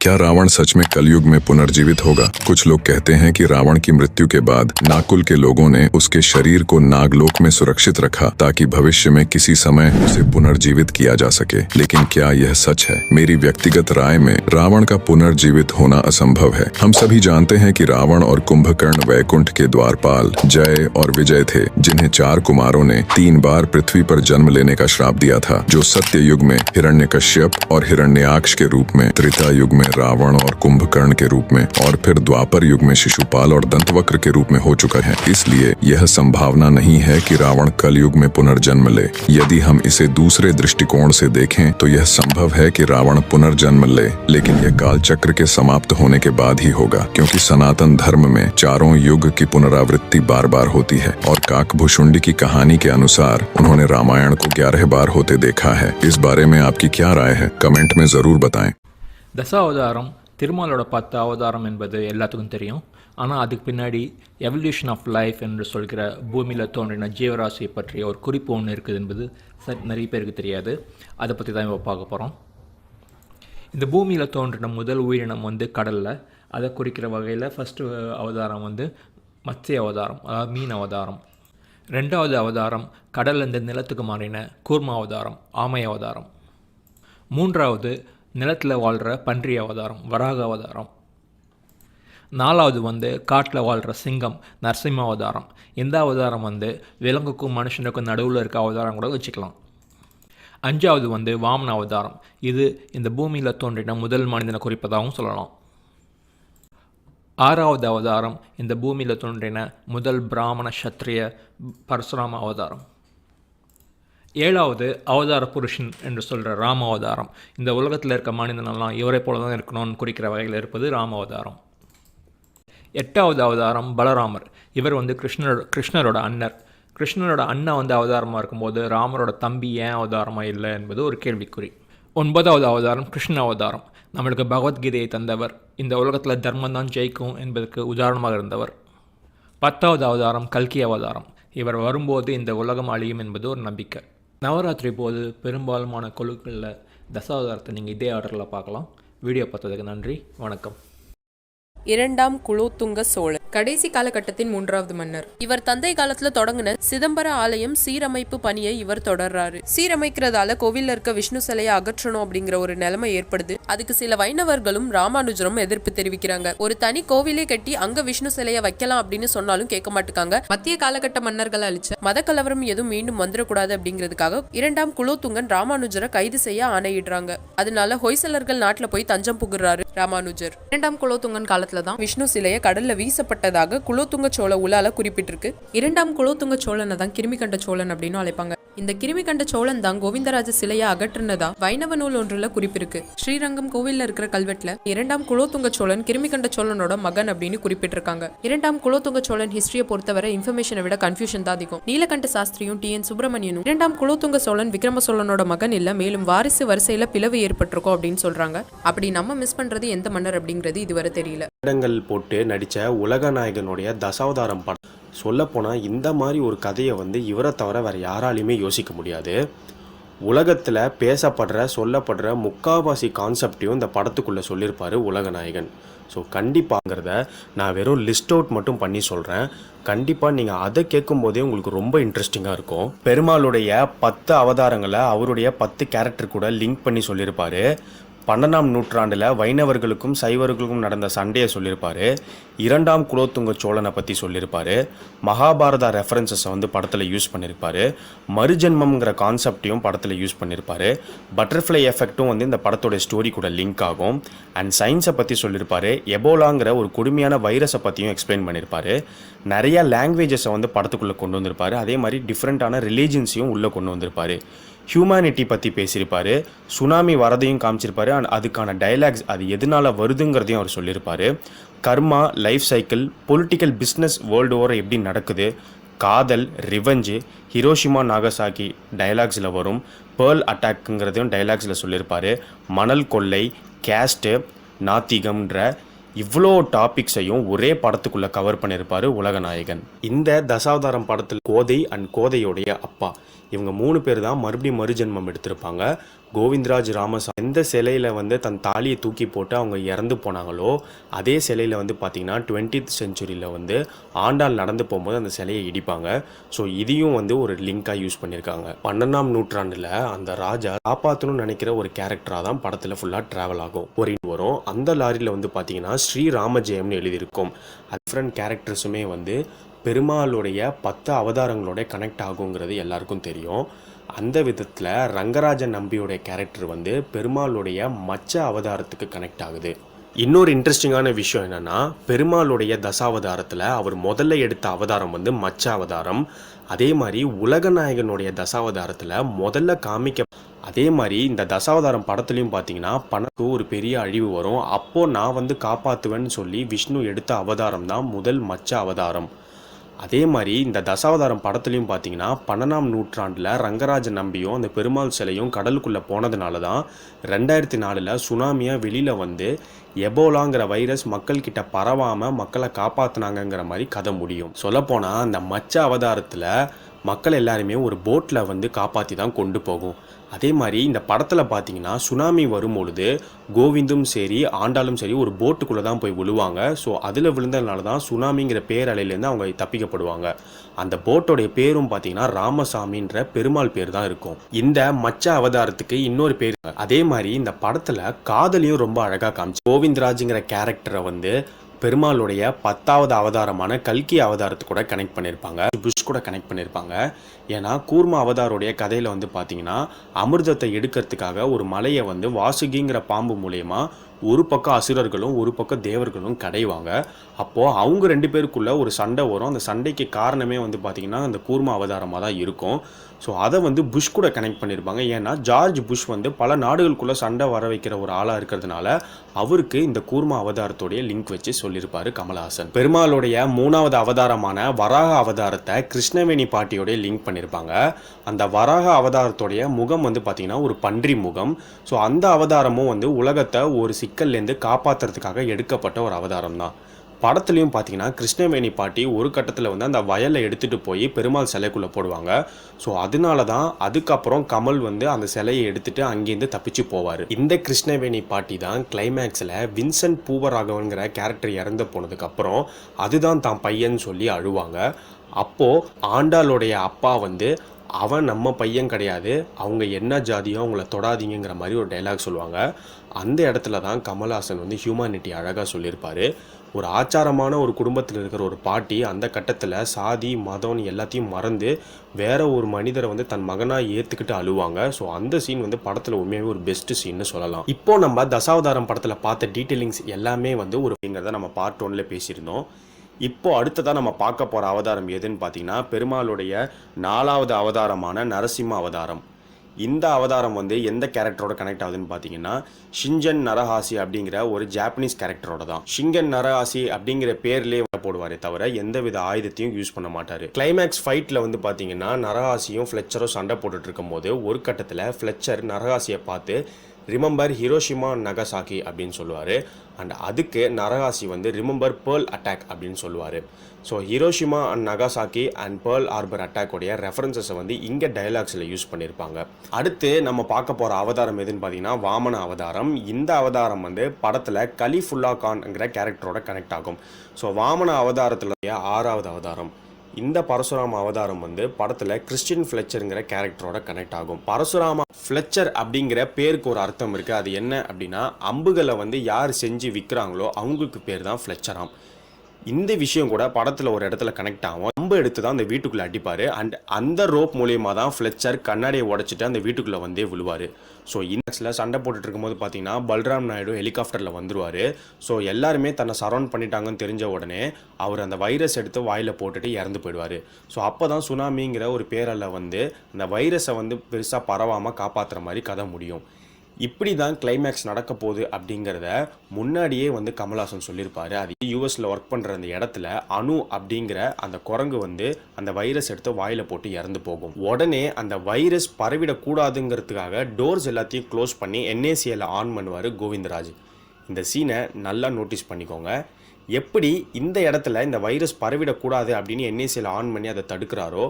क्या रावण सच में कलयुग में पुनर्जीवित होगा? कुछ लोग कहते हैं कि रावण की मृत्यु के बाद नाकुल के लोगों ने उसके शरीर को नागलोक में सुरक्षित रखा ताकि भविष्य में किसी समय उसे पुनर्जीवित किया जा सके। लेकिन क्या यह सच है? मेरी व्यक्तिगत राय में रावण का पुनर्जीवित होना असंभव है। हम सभी जानते हैं कि रावण और कुंभकर्ण वैकुंठ के द्वारपाल जय और विजय थे, जिन्हें 4 कुमारों ने 3 बार पृथ्वी पर जन्म लेने का श्राप दिया था, जो सत्य युग में हिरण्यकश्यप और हिरण्याक्ष के रूप में, त्रेता युग में रावण और कुंभकर्ण के रूप में और फिर द्वापर युग में शिशुपाल और दंतवक्र के रूप में हो चुका है। इसलिए यह संभावना नहीं है कि रावण कलयुग में पुनर्जन्म ले। यदि हम इसे दूसरे दृष्टिकोण से देखें तो यह संभव है कि रावण पुनर्जन्म ले, लेकिन यह काल चक्र के समाप्त होने के बाद ही होगा, क्योंकि सनातन धर्म में 4 युग की पुनरावृत्ति बार बार होती है और काकभुशुंडी की कहानी के अनुसार उन्होंने रामायण को 11 बार होते देखा है। इस बारे में आपकी क्या राय है? कमेंट में जरूर बताएं। தசாவதாரம் திருமாலோட 10 அவதாரம் என்பது எல்லாத்துக்கும் தெரியும். ஆனால் அதுக்கு பின்னாடி எவல்யூஷன் ஆஃப் லைஃப் என்று சொல்கிற பூமியில் தோன்றின ஜீவராசியை பற்றிய ஒரு குறிப்பு ஒன்று இருக்குது என்பது நிறைய பேருக்கு தெரியாது. அதை பற்றி தான் இப்போ பார்க்க போகிறோம். இந்த பூமியில் தோன்றின முதல் உயிரினம் கடலில். அதை குறிக்கிற வகையில் ஃபஸ்ட்டு அவதாரம் மத்ஸ்ய அவதாரம், அதாவது மீன் அவதாரம். 2வது அவதாரம் கடல்லேருந்து நிலத்துக்கு மாறின கூர்ம அவதாரம், ஆமை அவதாரம். 3வது நிலத்தில் வாழ்கிற பன்றி அவதாரம், வராக அவதாரம். 4வது காட்டில் வாழ்கிற சிங்கம், நரசிம்ம அவதாரம். இந்த அவதாரம் விலங்குக்கும் மனுஷனுக்கும் நடுவில் இருக்க அவதாரம் கூட வச்சுக்கலாம். 5வது வாமன அவதாரம். இது இந்த பூமியில் தோன்றின முதல் மனிதனை குறிப்பதாகவும் சொல்லலாம். 6வது அவதாரம் இந்த பூமியில் தோன்றின முதல் பிராமண சத்திரிய பரசுராம அவதாரம். 7வது அவதார புருஷன் என்று சொல்கிற ராம அவதாரம். இந்த உலகத்தில் இருக்க மனிதனெல்லாம் இவரை போல தான் இருக்கணும்னு குறிக்கிற வகையில் இருப்பது ராம அவதாரம். 8வது அவதாரம் பலராமர். இவர் கிருஷ்ணரோட அண்ணர். கிருஷ்ணரோட அண்ணன் அவதாரமாக இருக்கும்போது ராமரோட தம்பி ஏன் அவதாரமாக இல்லை என்பது ஒரு கேள்விக்குறி. 9வது அவதாரம் கிருஷ்ண அவதாரம். நம்மளுக்கு பகவத்கீதையை தந்தவர், இந்த உலகத்தில் தர்மம் தான் ஜெயிக்கும் என்பதற்கு உதாரணமாக இருந்தவர். 10வது அவதாரம் கல்கி அவதாரம். இவர் வரும்போது இந்த உலகம் அழியும் என்பது ஒரு நம்பிக்கை. நவராத்திரி போது பெரும்பாலுமான குழுக்களில் தசாவதாரத்தை நீங்கள் இதே ஆர்டரில் பார்க்கலாம். வீடியோ பார்த்ததுக்கு நன்றி, வணக்கம். 2ஆம் குலோத்துங்க சோழன் கடைசி காலகட்டத்தின் 3வது மன்னர். இவர் தந்தை காலத்துல தொடங்கின சிதம்பர ஆலயம் சீரமைப்பு பணியை இவர் தொடர்றாரு. சீரமைக்கிறதால கோவில்ல இருக்க விஷ்ணு சிலையை அகற்றணும் அப்படிங்கிற ஒரு நிலைமை ஏற்படுது. அதுக்கு சில வைணவர்களும் ராமானுஜரும் எதிர்ப்பு தெரிவிக்கிறாங்க. ஒரு தனி கோவிலே கட்டி அங்க விஷ்ணு சிலையை வைக்கலாம் அப்படின்னு சொன்னாலும் கேட்க மாட்டாங்க. மத்திய காலகட்ட மன்னர்கள் அழிச்ச மத கலவரம் எதுவும் மீண்டும் வந்துடக்கூடாது அப்படிங்கிறதுக்காக 2ஆம் குலோத்துங்கன் ராமானுஜரை கைது செய்ய ஆணையிடுறாங்க. அதனால ஹொய்சலர்கள் நாட்டுல போய் தஞ்சம் புகுறாரு ராமானுஜர். 2ஆம் குலோத்துங்கன் காலத்துல தான் விஷ்ணு சிலையை கடல்ல வீசப்பட்டதாக குலோத்துங்க சோழ உலால குறிப்பிட்டிருக்கு. 2ஆம் குலோத்துங்க சோழனை தான் கிருமிகண்ட சோழன் அப்படின்னு அழைப்பாங்க. இந்த கிருமிகண்ட சோழன் தான் கோவிந்தராஜ சிலையை அகற்றினதா வைணவ நூல் ஒன்றுல குறிப்பிருக்கு. ஸ்ரீரங்கம் கோவில்ல இருக்கிற கல்வெட்டுல 2ஆம் குலோத்துங்க சோழன் கிருமிகண்ட சோழனோட மகன் அப்படின்னு குறிப்பிட்டிருக்காங்க. 2ஆம் குலோத்துங்க சோழன் ஹிஸ்டரியை பொறுத்தவரை இன்ஃபர்மேஷனை விட கன்ஃபியூஷன் தான் அதிகம். நீலகண்ட சாஸ்திரியும் TN சுப்பிரமணியனும் 2ஆம் குலோத்துங்க சோழன் விக்ரம சோழனோட மகன் இல்ல, மேலும் வாரிசு வரிசையில பிளவு ஏற்பட்டிருக்கும் அப்படின்னு சொல்றாங்க. அப்படி நம்ம மிஸ் பண்றது எந்த மன்னர் அப்படிங்கிறது இதுவரை தெரியல. இடங்கள் போட்டு நடித்த உலகநாயகனுடைய தசாவதாரம் படம் சொல்லப்போனால் இந்த மாதிரி ஒரு கதையை இவரை தவிர வேறு யாராலையுமே யோசிக்க முடியாது. உலகத்தில் பேசப்படுற சொல்லப்படுற முக்காவாசி கான்செப்டையும் இந்த படத்துக்குள்ளே சொல்லியிருப்பார் உலகநாயகன். ஸோ கண்டிப்பாங்கிறத நான் வெறும் லிஸ்ட் அவுட் மட்டும் பண்ணி சொல்கிறேன். கண்டிப்பாக நீங்கள் அதை கேட்கும்போதே உங்களுக்கு ரொம்ப இன்ட்ரெஸ்டிங்காக இருக்கும். பெருமாளுடைய 10 அவதாரங்களை அவருடைய 10 கேரக்டர் கூட லிங்க் பண்ணி சொல்லியிருப்பார். 12ஆம் நூற்றாண்டில் வைணவர்களுக்கும் சைவர்களுக்கும் நடந்த சண்டையை சொல்லியிருப்பார். 2ஆம் குலோத்துங்க சோழனை பற்றி சொல்லியிருப்பார். மகாபாரதா ரெஃபரன்சஸை படத்தில் யூஸ் பண்ணியிருப்பார். மறுஜென்மம்ங்கிற கான்செப்டையும் படத்தில் யூஸ் பண்ணியிருப்பார். பட்டர்ஃப்ளை எஃபெக்ட்டும் இந்த படத்தோட ஸ்டோரி கூட லிங்க் ஆகும். அண்ட் சயின்ஸை பற்றி சொல்லியிருப்பார். எபோலாங்கிற ஒரு கொடுமையான வைரஸை பற்றியும் எக்ஸ்பிளைன் பண்ணியிருப்பார். நிறைய லாங்குவேஜஸை படத்துக்குள்ளே கொண்டு வந்திருப்பார். அதே மாதிரி டிஃப்ரெண்ட்டான ரிலீஜன்ஸையும் உள்ளே கொண்டு வந்திருப்பார். ஹியூமனிட்டி பற்றி பேசியிருப்பார். சுனாமி வரதையும் காமிச்சிருப்பார். அதுக்கான டைலாக்ஸ் அது எதனால் வருதுங்கிறதையும் அவர் சொல்லியிருப்பார். Karma, life cycle, political, business world over எப்படி நடக்குது, காதல், ரிவெஞ்சு, ஹிரோஷிமா நாகசாக்கி டைலாக்ஸில் வரும். பேர்ல் அட்டாக்குங்கிறதையும் டைலாக்ஸில் சொல்லியிருப்பார். மணல் கொள்ளை, கேஸ்ட்டு, நாத்திகம்ன்ற இவ்வளோ டாபிக்ஸையும் ஒரே படத்துக்குள்ளே கவர் பண்ணியிருப்பார் உலகநாயகன். இந்த தசாவதாரம் படத்தில் கோதை அண்ட் கோதையோடைய அப்பா இவங்க 3 பேர் தான் மறுபடியும் மறுஜென்மம் எடுத்திருப்பாங்க. கோவிந்தராஜ் ராமசாமி எந்த சிலையில் வந்து தன் தாலியை தூக்கி போட்டு அவங்க இறந்து போனாங்களோ அதே சிலையில் வந்து பார்த்திங்கன்னா 20th செஞ்சுரியில் வந்து ஆண்டாள் நடந்து போகும்போது அந்த சிலையை இடிப்பாங்க. ஸோ இதையும் வந்து ஒரு லிங்காக யூஸ் பண்ணியிருக்காங்க. 12ஆம் நூற்றாண்டில் அந்த ராஜா காப்பாற்றணும்னு நினைக்கிற ஒரு கேரக்டராக தான் படத்தில் ஃபுல்லாக ட்ராவல் ஆகும். ஒரு வரும் அந்த லாரியில் வந்து பார்த்திங்கன்னா ஸ்ரீராமஜெயம்னு எழுதியிருக்கும். டிஃப்ரெண்ட் கேரக்டர்ஸுமே வந்து பெருமாளுடைய 10 அவதாரங்களோட கனெக்ட் ஆகுங்கிறது எல்லாருக்கும் தெரியும். அந்த விதத்தில் ரங்கராஜன் நம்பியோடைய கேரக்டர் வந்து பெருமாளுடைய மச்ச அவதாரத்துக்கு கனெக்ட் ஆகுது. இன்னொரு இன்ட்ரெஸ்டிங்கான விஷயம் என்னென்னா, பெருமாளுடைய தசாவதாரத்தில் அவர் முதல்ல எடுத்த அவதாரம் வந்து மச்ச அவதாரம். அதே மாதிரி உலகநாயகனுடைய தசாவதாரத்தில் முதல்ல அதே மாதிரி இந்த தசாவதாரம் படத்துலையும் பார்த்தீங்கன்னா பணத்துக்கு ஒரு பெரிய அழிவு வரும். அப்போது நான் வந்து காப்பாற்றுவேன்னு சொல்லி விஷ்ணு எடுத்த அவதாரம் தான் முதல் மச்ச அவதாரம். அதே மாதிரி இந்த தசாவதாரம் படத்துலையும் பார்த்தீங்கன்னா 12ஆம் நூற்றாண்டில் ரங்கராஜன் நம்பியும் அந்த பெருமாள் சிலையும் கடலுக்குள்ளே போனதுனால தான் 2004 சுனாமியாக வெளியில் வந்து எபோலாங்கிற வைரஸ் மக்கள்கிட்ட பரவாமல் மக்களை காப்பாற்றினாங்கங்கிற மாதிரி கதை முடியும். சொல்லப்போனால் அந்த மச்ச அவதாரத்தில் மக்கள் எல்லாருமே ஒரு போட்டில் வந்து காப்பாற்றி தான் கொண்டு போகும். அதே மாதிரி இந்த படத்தில் பார்த்தீங்கன்னா சுனாமி வரும்பொழுது கோவிந்தும் சரி ஆண்டாளும் சரி ஒரு போட்டுக்குள்ளே தான் போய் விழுவாங்க. ஸோ அதில் விழுந்ததுனால தான் சுனாமிங்கிற பேரலையிலேருந்து அவங்க தப்பிக்கப்படுவாங்க. அந்த போட்டோடைய பேரும் பார்த்தீங்கன்னா ராமசாமின்ற பெருமாள் பேர் தான் இருக்கும். இந்த மச்ச அவதாரத்துக்கு இன்னொரு பேர். அதே மாதிரி இந்த படத்தில் காதலையும் ரொம்ப அழகாக காமிச்சு கோவிந்தராஜுங்கிற கேரக்டரை வந்து பெருமாளுடைய 10வது அவதாரமான கல்கி அவதாரத்து கூட கனெக்ட் பண்ணியிருப்பாங்க, புஷ் கூட கனெக்ட் பண்ணியிருப்பாங்க. ஏன்னா கூர்ம அவதாரோடைய கதையில் வந்து பார்த்தீங்கன்னா அமிர்தத்தை எடுக்கிறதுக்காக ஒரு மலையை வந்து வாசுகிங்கிற பாம்பு மூலயமா ஒரு பக்கம் அசுரர்களும் ஒரு பக்கம் தேவர்களும் கடைவாங்க. அப்போது அவங்க 2 பேருக்குள்ளே ஒரு சண்டை வரும். அந்த சண்டைக்கு காரணமே வந்து பார்த்திங்கன்னா அந்த கூர்ம அவதாரமாக தான் இருக்கும். ஸோ அதை வந்து புஷ் கூட கனெக்ட் பண்ணியிருப்பாங்க. ஏன்னா ஜார்ஜ் புஷ் வந்து பல நாடுகளுக்குள்ளே சண்டை வர வைக்கிற ஒரு ஆளாக இருக்கிறதுனால அவருக்கு இந்த கூர்ம அவதாரத்தோடைய லிங்க் வச்சு சொல்லியிருப்பார் கமல்ஹாசன். பெருமாளுடைய 3வது அவதாரமான வராக அவதாரத்தை கிருஷ்ணவேணி பாட்டியோடைய லிங்க் பண்ணியிருப்பாங்க. அந்த வராக அவதாரத்தோடைய முகம் வந்து பார்த்திங்கன்னா ஒரு பன்றி முகம். ஸோ அந்த அவதாரமும் வந்து உலகத்தை ஒரு சிக்கல்லேருந்து காப்பாற்றுறதுக்காக எடுக்கப்பட்ட ஒரு அவதாரம் தான். படத்துலையும் பார்த்தீங்கன்னா கிருஷ்ணவேணி பாட்டி ஒரு கட்டத்தில் வந்து அந்த வயலை எடுத்துகிட்டு போய் பெருமாள் சிலைக்குள்ளே போடுவாங்க. ஸோ அதனால தான் அதுக்கப்புறம் கமல் வந்து அந்த சிலையை எடுத்துகிட்டு அங்கேருந்து தப்பிச்சு போவார். இந்த கிருஷ்ணவேணி பாட்டி தான் கிளைமேக்ஸில் வின்சென்ட் பூவராகவன்கிற கேரக்டர் இறந்து போனதுக்கப்புறம் அதுதான் தான் பையன் சொல்லி அழுவாங்க. அப்போது ஆண்டாளுடைய அப்பா வந்து அவன் நம்ம பையன் கிடையாது, அவங்க என்ன ஜாதியோ அவங்கள தொடாதீங்கிற மாதிரி ஒரு டைலாக் சொல்லுவாங்க. அந்த இடத்துல தான் கமல்ஹாசன் வந்து ஹியூமனிட்டி அழகாக சொல்லியிருப்பார். ஒரு ஆச்சாரமான ஒரு குடும்பத்தில் இருக்கிற ஒரு பாட்டி அந்த கட்டத்தில் சாதி மதம் எல்லாத்தையும் மறந்து வேற ஒரு மனிதரை வந்து தன் மகனாக ஏற்றுக்கிட்டு அழுவாங்க. ஸோ அந்த சீன் வந்து படத்தில் உண்மையாகவே ஒரு பெஸ்ட் சீன்னு சொல்லலாம். இப்போ நம்ம தசாவதாரம் படத்தில் பார்த்த டீட்டெயிலிங்ஸ் எல்லாமே வந்து ஒருங்கிறத நம்ம பார்ட் 1ல பேசியிருந்தோம். இப்போ அடுத்ததான் நம்ம பார்க்க போகிற அவதாரம் எதுன்னு பார்த்தீங்கன்னா பெருமாளுடைய 4வது அவதாரமான நரசிம்ம அவதாரம். இந்த அவதாரம் வந்து எந்த கேரக்டரோட கனெக்ட் ஆகுதுன்னு பார்த்தீங்கன்னா ஷிஞ்சன் நரஹாசி அப்படிங்கிற ஒரு ஜாப்பனீஸ் கேரக்டரோட தான். ஷிங்கன் நரஹாசி அப்படிங்கிற பேர்லேயே போடுவாரே தவிர எந்தவித ஆயுதத்தையும் யூஸ் பண்ண மாட்டார். கிளைமேக்ஸ் ஃபைட்டில் வந்து பார்த்தீங்கன்னா நரஹாசியும் ஃப்ளெச்சரும் சண்டை போட்டுட்டு இருக்கும்போது ஒரு கட்டத்தில் ஃப்ளெச்சர் நரஹாசியை பார்த்து ரிமெம்பர் ஹிரோஷிமா நகசாகி அப்படின்னு சொல்லுவார். அண்ட் அதுக்கு நரஹாசி வந்து ரிமெம்பர் பேர்ல் அட்டாக் அப்படின்னு சொல்லுவார். So Hiroshima and Nagasaki and Pearl Harbor அட்டாக்கோடைய ரெஃபரன்சஸை வந்து இங்கே டைலாக்ஸில் யூஸ் பண்ணியிருப்பாங்க. அடுத்து நம்ம பார்க்க போகிற அவதாரம் எதுன்னு பார்த்தீங்கன்னா வாமன அவதாரம். இந்த அவதாரம் வந்து படத்தில் கலிஃபுல்லா கான்ங்கிற கேரக்டரோட கனெக்ட் ஆகும். ஸோ வாமன அவதாரத்தில் 6வது அவதாரம். இந்த பரசுராம அவதாரம் வந்து படத்தில் கிறிஸ்டியன் ஃப்ளெச்சருங்கிற கேரக்டரோட கனெக்ட் ஆகும். பரசுராம ஃப்ளெச்சர் அப்படிங்கிற பேருக்கு ஒரு அர்த்தம் இருக்குது. அது என்ன அப்படின்னா அம்புகளை வந்து யார் செஞ்சு விற்கிறாங்களோ அவங்களுக்கு பேர் தான் ஃப்ளெச்சராம். இந்த விஷயம் கூட படத்தில் ஒரு இடத்துல கனெக்ட் ஆகும். அம்பு எடுத்து தான் அந்த வீட்டுக்குள்ளே அடிப்பார். அண்ட் அந்த ரோப் மூலியமாக தான் ஃப்ளெச்சர் கண்ணாடியை உடைச்சிட்டு அந்த வீட்டுக்குள்ளே வந்தே விழுவார். ஸோ இன்னக்ஸில் சண்டை போட்டுட்டு இருக்கும்போது பார்த்தீங்கன்னா பல்ராம் நாயுடு ஹெலிகாப்டரில் வந்துருவார். ஸோ எல்லாருமே தன்னை சரௌண்ட் பண்ணிட்டாங்கன்னு தெரிஞ்ச உடனே அவர் அந்த வைரஸ் எடுத்து வாயில் போட்டுட்டு இறந்து போயிடுவார். ஸோ அப்போ தான் சுனாமிங்கிற ஒரு பேரலை வந்து அந்த வைரஸை வந்து பெருசாக பரவாமல் காப்பாற்றுற மாதிரி கதை முடியும். இப்படி தான் கிளைமேக்ஸ் நடக்க போகுது அப்படிங்கிறத முன்னாடியே வந்து கமல்ஹாசன் சொல்லியிருப்பார். அது யூஎஸில் ஒர்க் பண்ணுற அந்த இடத்துல அணு அப்படிங்கிற அந்த குரங்கு வந்து அந்த வைரஸ் எடுத்து வாயில் போட்டு இறந்து போகும். உடனே அந்த வைரஸ் பரவிடக்கூடாதுங்கிறதுக்காக டோர்ஸ் எல்லாத்தையும் க்ளோஸ் பண்ணி NaCl ஆன் பண்ணுவார் கோவிந்தராஜ். இந்த சீனை நல்லா நோட்டீஸ் பண்ணிக்கோங்க. எப்படி இந்த இடத்துல இந்த வைரஸ் பரவிடக்கூடாது அப்படின்னு என்ஏசியில் ஆன் பண்ணி அதை தடுக்கிறாரோ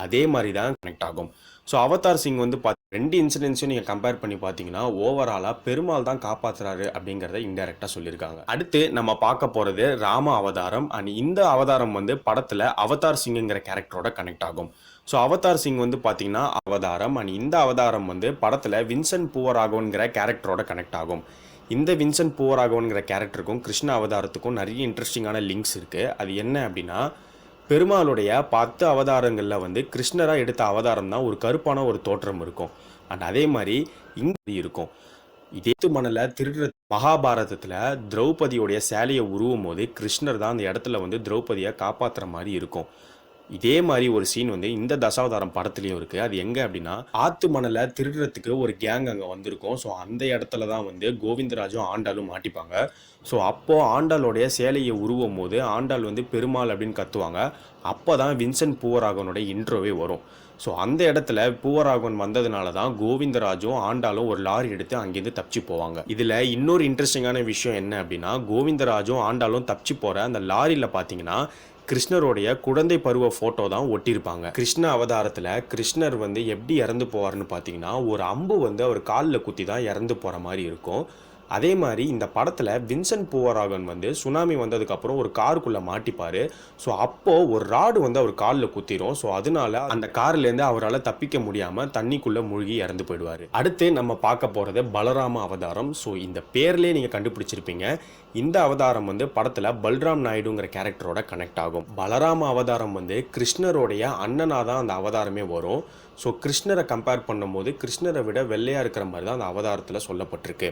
அதே மாதிரி தான் கனெக்ட் ஆகும். ஸோ அவதார் சிங் வந்து ரெண்டு இன்சிடென்ட்ஸையும் நீங்கள் கம்பேர் பண்ணி பார்த்தீங்கன்னா ஓவராலாக பெருமாள் தான் காப்பாற்றுறாரு அப்படிங்கிறத இன்டெரக்டாக சொல்லியிருக்காங்க. அடுத்து நம்ம பார்க்க போகிறது ராம அவதாரம். அண்ட் இந்த அவதாரம் வந்து படத்தில் அவதார் சிங்குங்கிற கேரக்டரோட கனெக்ட் ஆகும். ஸோ அவதார் சிங் வந்து பார்த்தீங்கன்னா அவதாரம். அண்ட் இந்த அவதாரம் வந்து படத்தில் வின்சென்ட் பூவராகவன்கிற கேரக்டரோட கனெக்ட் ஆகும். இந்த வின்சென்ட் பூவராகவன்கிற கேரக்டருக்கும் கிருஷ்ண அவதாரத்துக்கும் நிறைய இன்ட்ரெஸ்டிங்கான லிங்க்ஸ் இருக்குது. அது என்ன அப்படின்னா, பெருமாளுடைய 10 அவதாரங்களில் வந்து கிருஷ்ணராக எடுத்த அவதாரம் தான் ஒரு கருப்பான ஒரு தோற்றம் இருக்கும். அண்ட் அதே மாதிரி இங்கே இருக்கும். இதே மணலை திருடுற மகாபாரதத்தில் திரௌபதியோடைய சேலையை உருவும் போது கிருஷ்ணர் தான் அந்த இடத்துல வந்து திரௌபதியை காப்பாற்றுற மாதிரி இருக்கும். இதே மாதிரி ஒரு சீன் வந்து இந்த தசாவதாரம் படத்துலையும் இருக்குது. அது எங்கே அப்படின்னா, ஆத்து மணலை திருடுறதுக்கு ஒரு கேங் அங்கே வந்திருக்கும். ஸோ அந்த இடத்துல தான் வந்து கோவிந்தராஜும் ஆண்டாளும் மாட்டிப்பாங்க. ஸோ அப்போது ஆண்டாளுடைய சேலையை உருவும் போது ஆண்டாள் வந்து பெருமாள் அப்படின்னு கத்துவாங்க. அப்போ தான் வின்சென்ட் பூவராகவனுடைய இன்ட்ரோவே வரும். ஸோ அந்த இடத்துல பூவராகவன் வந்ததுனால தான் கோவிந்தராஜும் ஆண்டாளும் ஒரு லாரி எடுத்து அங்கேருந்து தப்பிச்சு போவாங்க. இதில் இன்னொரு இன்ட்ரெஸ்டிங்கான விஷயம் என்ன அப்படின்னா, கோவிந்தராஜும் ஆண்டாளும் தப்பிச்சு போகிற அந்த லாரியில் பார்த்தீங்கன்னா கிருஷ்ணருடைய குழந்தை பருவ ஃபோட்டோ தான் ஒட்டியிருப்பாங்க. கிருஷ்ண அவதாரத்தில் கிருஷ்ணர் வந்து எப்படி இறந்து போவார்னு பார்த்தீங்கன்னா, ஒரு அம்பு வந்து அவர் காலில் குத்தி தான் இறந்து போகிற மாதிரி இருக்கும். அதே மாதிரி இந்த படத்தில் வின்சென்ட் பூவராகவன் வந்து சுனாமி வந்ததுக்கப்புறம் ஒரு காருக்குள்ளே மாட்டிப்பார். ஸோ அப்போது ஒரு ராடு வந்து அவர் காலில் குத்திரும். ஸோ அதனால அந்த கார்லேருந்து அவரால் தப்பிக்க முடியாமல் தண்ணிக்குள்ளே மூழ்கி இறந்து போயிடுவார். அடுத்து நம்ம பார்க்க போகிறது பலராம அவதாரம். ஸோ இந்த பேர்லேயே நீங்கள் கண்டுபிடிச்சிருப்பீங்க. இந்த அவதாரம் வந்து படத்தில் பல்ராம் நாயுடுங்கிற கேரக்டரோட கனெக்ட் ஆகும். பலராம அவதாரம் வந்து கிருஷ்ணருடைய அண்ணனாக தான் அந்த அவதாரமே வரும். ஸோ கிருஷ்ணரை கம்பேர் பண்ணும்போது கிருஷ்ணரை விட வெள்ளையாக இருக்கிற மாதிரி தான் அந்த அவதாரத்தில் சொல்லப்பட்டிருக்கு.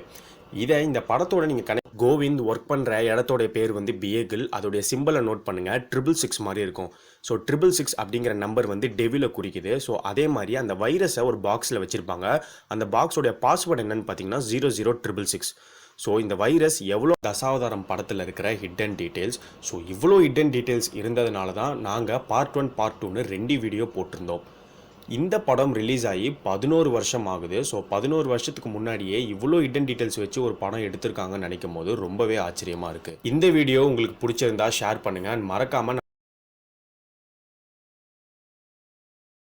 இதை இந்த படத்தோட நீங்கள் கோவிந்த் ஒர்க் பண்ணுற இடத்தோடைய பேர் வந்து பிஏகிள். அதோடைய சிம்பிளை நோட் பண்ணுங்கள், 666 மாதிரி இருக்கும். ஸோ 666 அப்படிங்கிற நம்பர் வந்து டெவிலை குறிக்குது. ஸோ அதே மாதிரி அந்த வைரஸை ஒரு பாக்ஸில் வச்சுருப்பாங்க. அந்த பாக்ஸோடைய பாஸ்வேர்டு என்னன்னு பார்த்தீங்கன்னா 00666. ஸோ இந்த வைரஸ் எவ்வளோ தசாவதாரம் படத்தில் இருக்கிற ஹிடன் டீட்டெயில்ஸ். ஸோ இவ்வளோ ஹிடன் டீட்டெயில்ஸ் இருந்ததுனால தான் நாங்கள் பார்ட் 1 பார்ட் 2ன்னு 2 வீடியோ போட்டிருந்தோம். இந்த படம் ரிலீஸ் ஆகி 11 வருஷம் ஆகுது. ஸோ 11 வருஷத்துக்கு முன்னாடியே இவ்வளோ ஹிடன் டீட்டெயில்ஸ் வச்சு ஒரு படம் எடுத்திருக்காங்கன்னு நினைக்கும் போது ரொம்பவே ஆச்சரியமாக இருக்குது. இந்த வீடியோ உங்களுக்கு பிடிச்சிருந்தா ஷேர் பண்ணுங்கள். மறக்காமல்